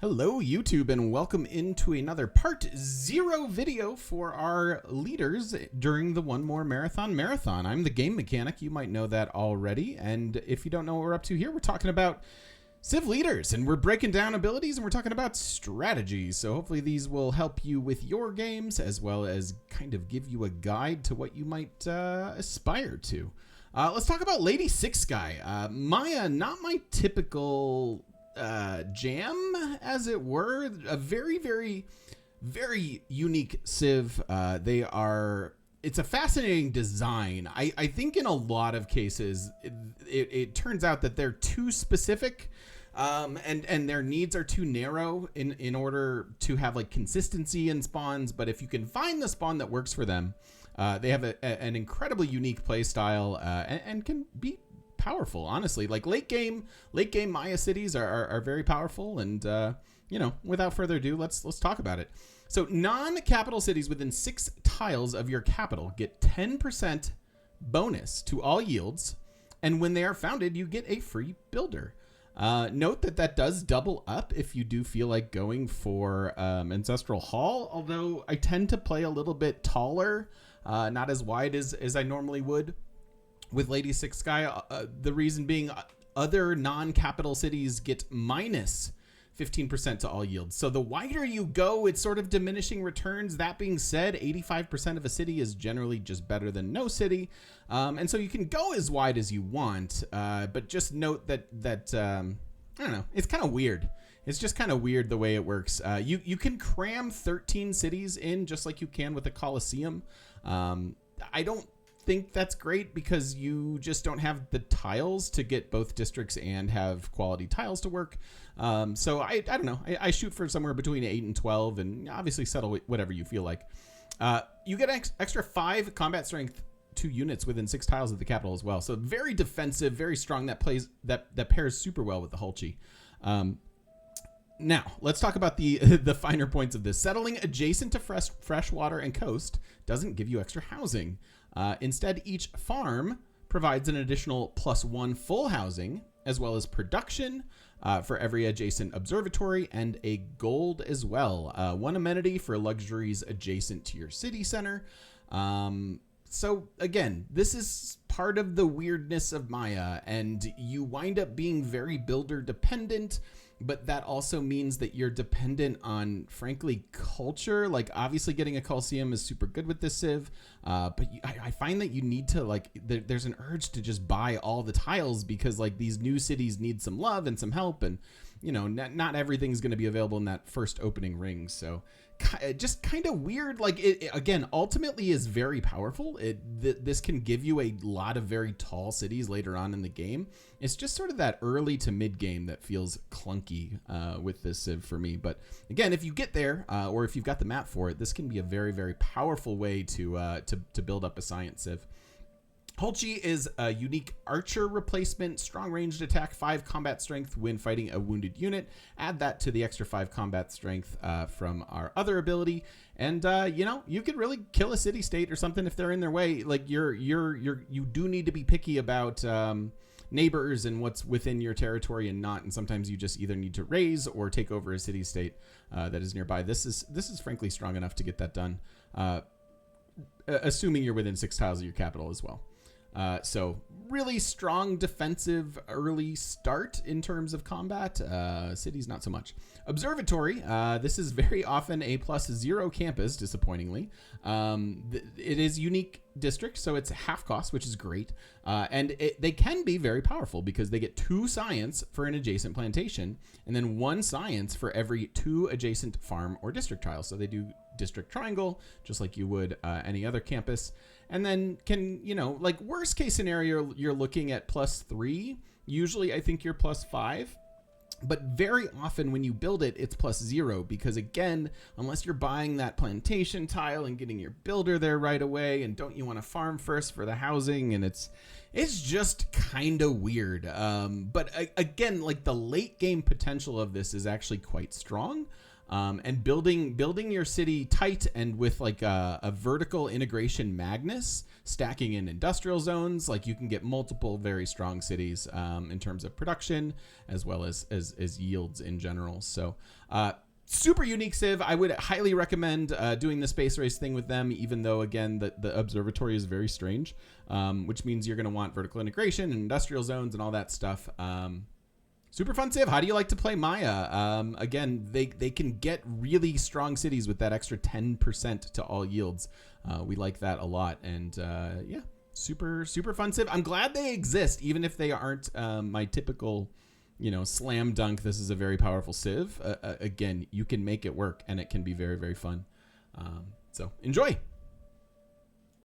Hello YouTube and welcome into another part 0 video for our leaders during the One More Marathon. I'm the game mechanic, you might know that already, and if you don't know what we're up to here, we're talking about Civ leaders and we're breaking down abilities and we're talking about strategies. So hopefully these will help you with your games as well as kind of give you a guide to what you might aspire to. Let's talk about Lady Six Guy. Maya, not my typical jam, as it were. A very unique Civ. It's a fascinating design. I think in a lot of cases it turns out that they're too specific, and their needs are too narrow in order to have like consistency in spawns. But if you can find the spawn that works for them, they have an incredibly unique play style, and can be powerful, honestly. Like late game Maya cities are very powerful, and without further ado, let's talk about it. So non-capital cities within 6 tiles of your capital get 10% bonus to all yields, and when they are founded, you get a free builder. Note that does double up if you do feel like going for Ancestral Hall, although I tend to play a little bit taller, not as wide as I normally would with Lady Six Guy. The reason being, other non-capital cities get minus 15% to all yields. So the wider you go, it's sort of diminishing returns. That being said, 85% of a city is generally just better than no city. And so you can go as wide as you want, but just note that I don't know, it's kind of weird. It's just kind of weird the way it works. You can cram 13 cities in just like you can with a Coliseum. I don't think that's great because you just don't have the tiles to get both districts and have quality tiles to work. So I don't know. I shoot for somewhere between 8 and 12, and obviously settle whatever you feel like. You get extra 5 combat strength 2 units within 6 tiles of the capital as well. So very defensive, very strong. That pairs super well with the Hul'che. Now, let's talk about the finer points of this. Settling adjacent to fresh water and coast doesn't give you extra housing. Instead, each farm provides an additional +1 full housing, as well as production for every adjacent observatory, and a gold as well. 1 amenity for luxuries adjacent to your city center. So again, this is part of the weirdness of Maya, and you wind up being very builder dependent, but that also means that you're dependent on, frankly, culture. Like, obviously getting a Coliseum is super good with this Civ, but I find that you need to, like, there's an urge to just buy all the tiles because, like, these new cities need some love and some help, and, you know, not everything's going to be available in that first opening ring. So just kind of weird. Like, it again, ultimately is very powerful. This can give you a lot of very tall cities later on in the game. It's just sort of that early to mid game that feels clunky with this Civ for me. But again, if you get there, or if you've got the map for it, this can be a very powerful way to build up a science Civ. Hul'che is a unique archer replacement, strong ranged attack, 5 combat strength when fighting a wounded unit. Add that to the extra 5 combat strength from our other ability, and you could really kill a city state or something if they're in their way. Like you do need to be picky about neighbors and what's within your territory and not. And sometimes you just either need to raise or take over a city state that is nearby. This is frankly strong enough to get that done, assuming you're within 6 tiles of your capital as well. So really strong defensive early start in terms of combat. Cities, not so much. Observatory, this is very often a +0 campus, disappointingly. It is unique district, so it's half cost, which is great. And they can be very powerful because they get 2 science for an adjacent plantation, and then 1 science for every 2 adjacent farm or district tiles. So they do district triangle, just like you would any other campus. And then like worst case scenario, you're looking at +3. Usually I think you're +5. But very often when you build it, it's +0 because, again, unless you're buying that plantation tile and getting your builder there right away, and don't you want to farm first for the housing, and it's just kind of weird. But again, like the late game potential of this is actually quite strong. and building your city tight and with like a vertical integration Magnus, stacking in industrial zones. Like you can get multiple very strong cities in terms of production as well as yields in general. So super unique Civ. I would highly recommend doing the space race thing with them, even though, again, the observatory is very strange, which means you're going to want vertical integration and industrial zones and all that stuff. Super fun Civ. How do you like to play Maya? Again, they can get really strong cities with that extra 10% to all yields. We like that a lot. And yeah, super fun Civ. I'm glad they exist, even if they aren't my typical, slam dunk. This is a very powerful Civ. Again, you can make it work, and it can be very, very fun. So enjoy.